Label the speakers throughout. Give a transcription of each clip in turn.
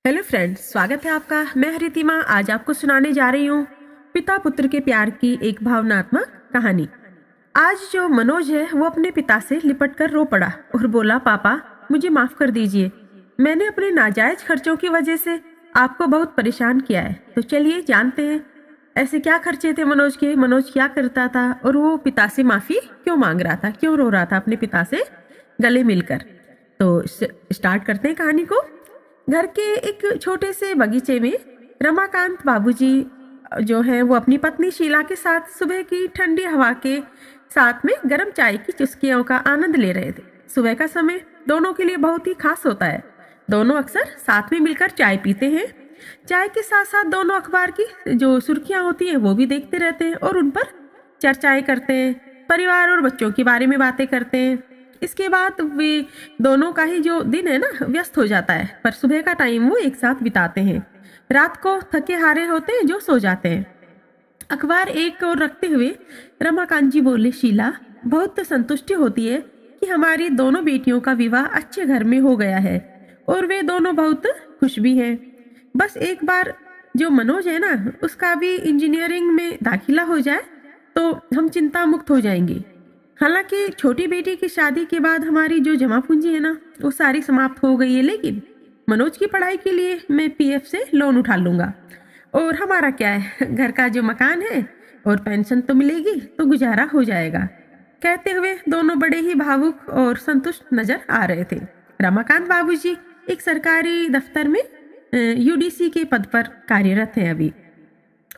Speaker 1: Hello friends, स्वागत है आपका। मैं हरितिमा आज आपको सुनाने जा रही हूँ पिता पुत्र के प्यार की एक भावनात्मक कहानी। आज जो मनोज है वो अपने पिता से लिपट कर रो पड़ा और बोला, पापा मुझे माफ कर दीजिए, मैंने अपने नाजायज खर्चों की वजह से आपको बहुत परेशान किया है। तो चलिए जानते हैं ऐसे क्या खर्चे थे मनोज के, मनोज क्या करता था और वो पिता से माफी क्यों मांग रहा था, क्यों रो रहा था अपने पिता से गले मिलकर। तो स्टार्ट करते हैं कहानी को। घर के एक छोटे से बगीचे में रमाकांत बाबूजी जो है वो अपनी पत्नी शीला के साथ सुबह की ठंडी हवा के साथ में गर्म चाय की चुस्कियों का आनंद ले रहे थे। सुबह का समय दोनों के लिए बहुत ही खास होता है। दोनों अक्सर साथ में मिलकर चाय पीते हैं। चाय के साथ साथ दोनों अखबार की जो सुर्खियां होती हैं वो भी देखते रहते हैं और उन पर चर्चाएं करते हैं, परिवार और बच्चों के बारे में बातें करते हैं। इसके बाद वे दोनों का ही जो दिन है ना व्यस्त हो जाता है, पर सुबह का टाइम वो एक साथ बिताते हैं। रात को थके हारे होते हैं जो सो जाते हैं। अखबार एक ओर रखते हुए रमाकांत जी बोले, शीला बहुत संतुष्टि होती है कि हमारी दोनों बेटियों का विवाह अच्छे घर में हो गया है और वे दोनों बहुत खुश भी हैं। बस एक बार जो मनोज है ना उसका भी इंजीनियरिंग में दाखिला हो जाए तो हम चिंता मुक्त हो जाएंगे। हालांकि छोटी बेटी की शादी के बाद हमारी जो जमा पूंजी है ना वो सारी समाप्त हो गई है, लेकिन मनोज की पढ़ाई के लिए मैं पीएफ से लोन उठा लूंगा और हमारा क्या है, घर का जो मकान है और पेंशन तो मिलेगी तो गुजारा हो जाएगा। कहते हुए दोनों बड़े ही भावुक और संतुष्ट नजर आ रहे थे। रमाकांत बाबूजी एक सरकारी दफ्तर में यूडीसी के पद पर कार्यरत हैं। अभी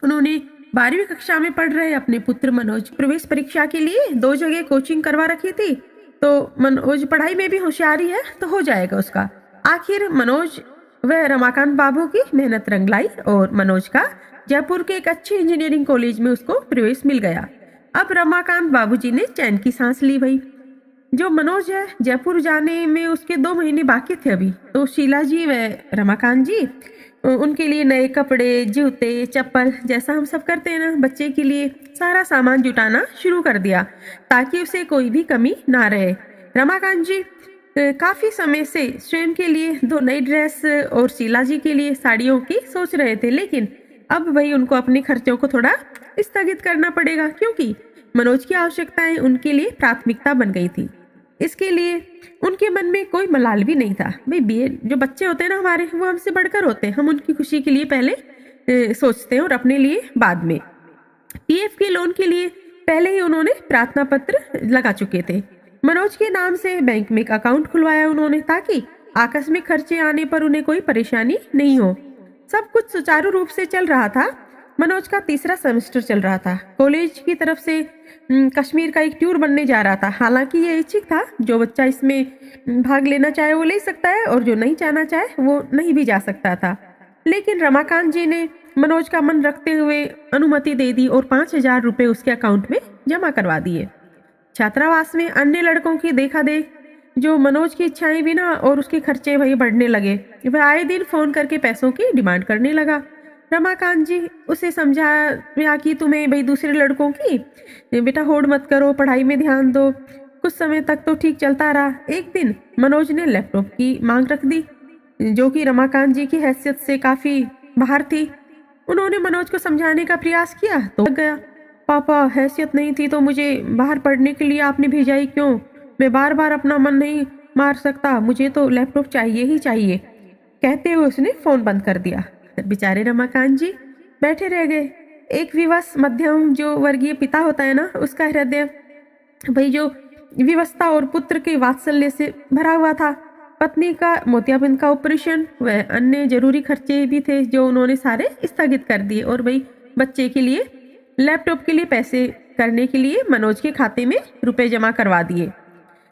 Speaker 1: उन्होंने 12वीं कक्षा में पढ़ रहे अपने पुत्र मनोज प्रवेश परीक्षा के लिए 2 जगह कोचिंग करवा रखी थी। तो मनोज पढ़ाई में भी होशियारी है तो हो जाएगा उसका। आखिर मनोज व रमाकांत बाबू की मेहनत रंग लाई और मनोज का जयपुर के एक अच्छे इंजीनियरिंग कॉलेज में उसको प्रवेश मिल गया। अब रमाकांत बाबूजी ने चैन की सांस ली। भाई जो मनोज है जयपुर जाने में उसके 2 महीने बाकी थे अभी। तो शीला जी व रमाकांत जी उनके लिए नए कपड़े, जूते, चप्पल जैसा हम सब करते हैं ना बच्चे के लिए, सारा सामान जुटाना शुरू कर दिया ताकि उसे कोई भी कमी ना रहे। रमाकांत जी काफी समय से स्वयं के लिए 2 नई ड्रेस और शीला जी के लिए साड़ियों की सोच रहे थे, लेकिन अब भाई उनको अपने खर्चों को थोड़ा स्थगित करना पड़ेगा क्योंकि मनोज की आवश्यकताएं उनके लिए प्राथमिकता बन गई थी। इसके लिए उनके मन में कोई मलाल भी नहीं था। भाई बीए जो बच्चे होते हैं ना हमारे, वो हमसे बढ़कर होते हैं। हम उनकी खुशी के लिए पहले सोचते हैं और अपने लिए बाद में। पीएफ के लोन के लिए पहले ही उन्होंने प्रार्थना पत्र लगा चुके थे। मनोज के नाम से बैंक में एक अकाउंट खुलवाया उन्होंने ताकि आकस्मिक खर्चे आने पर उन्हें कोई परेशानी नहीं हो। सब कुछ सुचारू रूप से चल रहा था। मनोज का 3रा सेमेस्टर चल रहा था। कॉलेज की तरफ से कश्मीर का एक टूर बनने जा रहा था। हालांकि ये इच्छिक था, जो बच्चा इसमें भाग लेना चाहे वो ले सकता है और जो नहीं जाना चाहे वो नहीं भी जा सकता था। लेकिन रमाकांत जी ने मनोज का मन रखते हुए अनुमति दे दी और 5,000 रुपये उसके अकाउंट में जमा करवा दिए। छात्रावास में अन्य लड़कों की देखा देख जो मनोज की इच्छाएं बिना और उसके खर्चे वही बढ़ने लगे। वह आए दिन फोन करके पैसों की डिमांड करने लगा। रमाकांत जी उसे समझाया कि तुम्हें भाई दूसरे लड़कों की बेटा होड़ मत करो, पढ़ाई में ध्यान दो। कुछ समय तक तो ठीक चलता रहा। एक दिन मनोज ने लैपटॉप की मांग रख दी जो कि रमाकांत जी की हैसियत से काफी बाहर थी। उन्होंने मनोज को समझाने का प्रयास किया तो गया, पापा हैसियत नहीं थी तो मुझे बाहर पढ़ने के लिए आपने भेजा ही क्यों? मैं बार बार अपना मन नहीं मार सकता, मुझे तो लैपटॉप चाहिए ही चाहिए। कहते हुए उसने फोन बंद कर दिया। बेचारे रमाकांत जी बैठे रह गए। एक विवश मध्यम जो वर्गीय पिता होता है ना उसका हृदय भाई जो विवशता और पुत्र के वात्सल्य से भरा हुआ था। पत्नी का मोतियाबिंद का ऑपरेशन व अन्य जरूरी खर्चे भी थे जो उन्होंने सारे स्थगित कर दिए और भाई बच्चे के लिए लैपटॉप के लिए पैसे करने के लिए मनोज के खाते में रुपए जमा करवा दिए।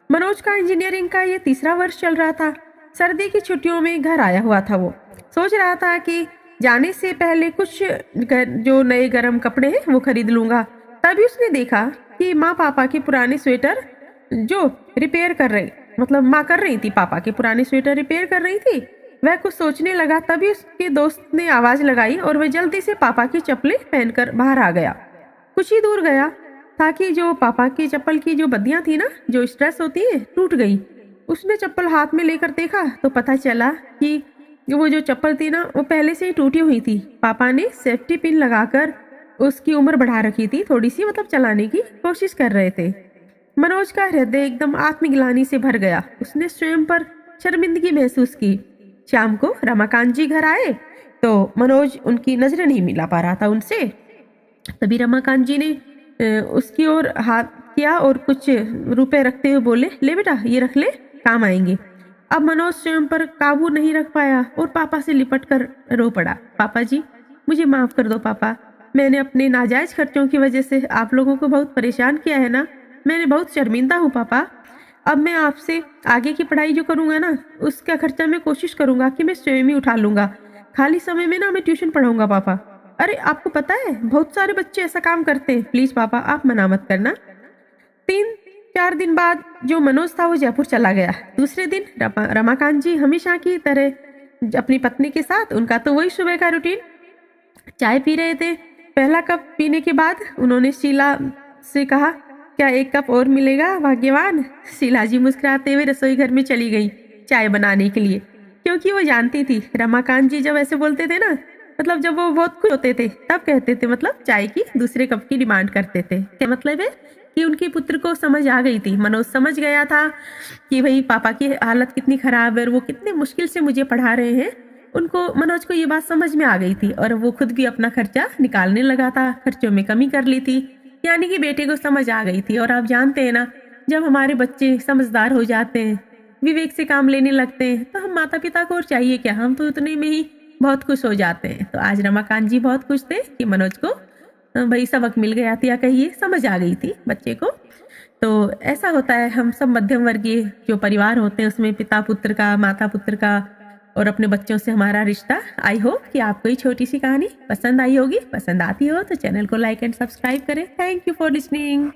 Speaker 1: मनोज का इंजीनियरिंग का ये 3रा वर्ष चल रहा था। सर्दी की छुट्टियों में घर आया हुआ था। वो सोच रहा था कि जाने से पहले कुछ जो नए गर्म कपड़े हैं वो खरीद लूंगा। तभी उसने देखा कि माँ पापा के पुराने स्वेटर जो रिपेयर कर रही, मतलब माँ कर रही थी, पापा के पुराने स्वेटर रिपेयर कर रही थी। वह कुछ सोचने लगा, तभी उसके दोस्त ने आवाज लगाई और वह जल्दी से पापा की चप्पलें पहनकर बाहर आ गया। कुछ ही दूर गया था कि जो पापा की चप्पल की जो बद्दियां थी ना, जो स्ट्रेस होती है, टूट गई। उसने चप्पल हाथ में लेकर देखा तो पता चला कि वो जो चप्पल थी ना वो पहले से ही टूटी हुई थी। पापा ने सेफ्टी पिन लगाकर उसकी उम्र बढ़ा रखी थी थोड़ी सी, मतलब चलाने की कोशिश कर रहे थे। मनोज का हृदय एकदम आत्मग्लानि से भर गया। उसने स्वयं पर शर्मिंदगी महसूस की। शाम को रमाकांत जी घर आए तो मनोज उनकी नजरें नहीं मिला पा रहा था उनसे। तभी रमाकांत जी ने उसकी ओर हाथ किया और कुछ रुपए रखते हुए बोले, ले बेटा ये रख ले, काम आएंगे। अब मनोज स्वयं पर काबू नहीं रख पाया और पापा से लिपट कर रो पड़ा। पापा जी मुझे माफ कर दो पापा, मैंने अपने नाजायज खर्चों की वजह से आप लोगों को बहुत परेशान किया है ना, मैंने बहुत शर्मिंदा हूँ पापा। अब मैं आपसे आगे की पढ़ाई जो करूँगा ना उसका खर्चा मैं कोशिश करूँगा कि मैं स्वयं ही उठा लूँगा। खाली समय में ना मैं ट्यूशन पढ़ाऊँगा पापा। अरे आपको पता है बहुत सारे बच्चे ऐसा काम करते हैं, प्लीज पापा आप मना मत करना। 3-4 दिन बाद जो मनोज था वो जयपुर चला गया। दूसरे दिन रमाकांत जी हमेशा की तरह अपनी पत्नी के साथ, उनका तो वही सुबह का रूटीन, चाय पी रहे थे। पहला कप पीने के बाद उन्होंने शीला से कहा, क्या एक कप और मिलेगा भाग्यवान। शीला जी मुस्कुराते हुए रसोई घर में चली गई चाय बनाने के लिए, क्योंकि वो जानती थी रमाकांत जी जब ऐसे बोलते थे ना, मतलब जब वो बहुत खुश होते थे तब कहते थे, मतलब चाय की दूसरे कप की डिमांड करते थे। क्या मतलब है कि उनके पुत्र को समझ आ गई थी। मनोज समझ गया था कि भाई पापा की हालत कितनी खराब है और वो कितने मुश्किल से मुझे पढ़ा रहे हैं। उनको मनोज को ये बात समझ में आ गई थी और वो खुद भी अपना खर्चा निकालने लगा था, खर्चों में कमी कर ली थी। यानी कि बेटे को समझ आ गई थी। और आप जानते हैं ना, जब हमारे बच्चे समझदार हो जाते हैं, विवेक से काम लेने लगते हैं, तो हम माता पिता को और चाहिए क्या, हम तो उतने में ही बहुत खुश हो जाते हैं। तो आज रमाकांत जी बहुत खुश थे कि मनोज को भाई सबक मिल गया था, या कहिए समझ आ गई थी बच्चे को। तो ऐसा होता है, हम सब मध्यम वर्गीय जो परिवार होते हैं उसमें पिता पुत्र का, माता पुत्र का और अपने बच्चों से हमारा रिश्ता। आई होप कि आपको ये छोटी सी कहानी पसंद आई होगी। पसंद आती हो तो चैनल को लाइक एंड सब्सक्राइब करें। Thank you for listening.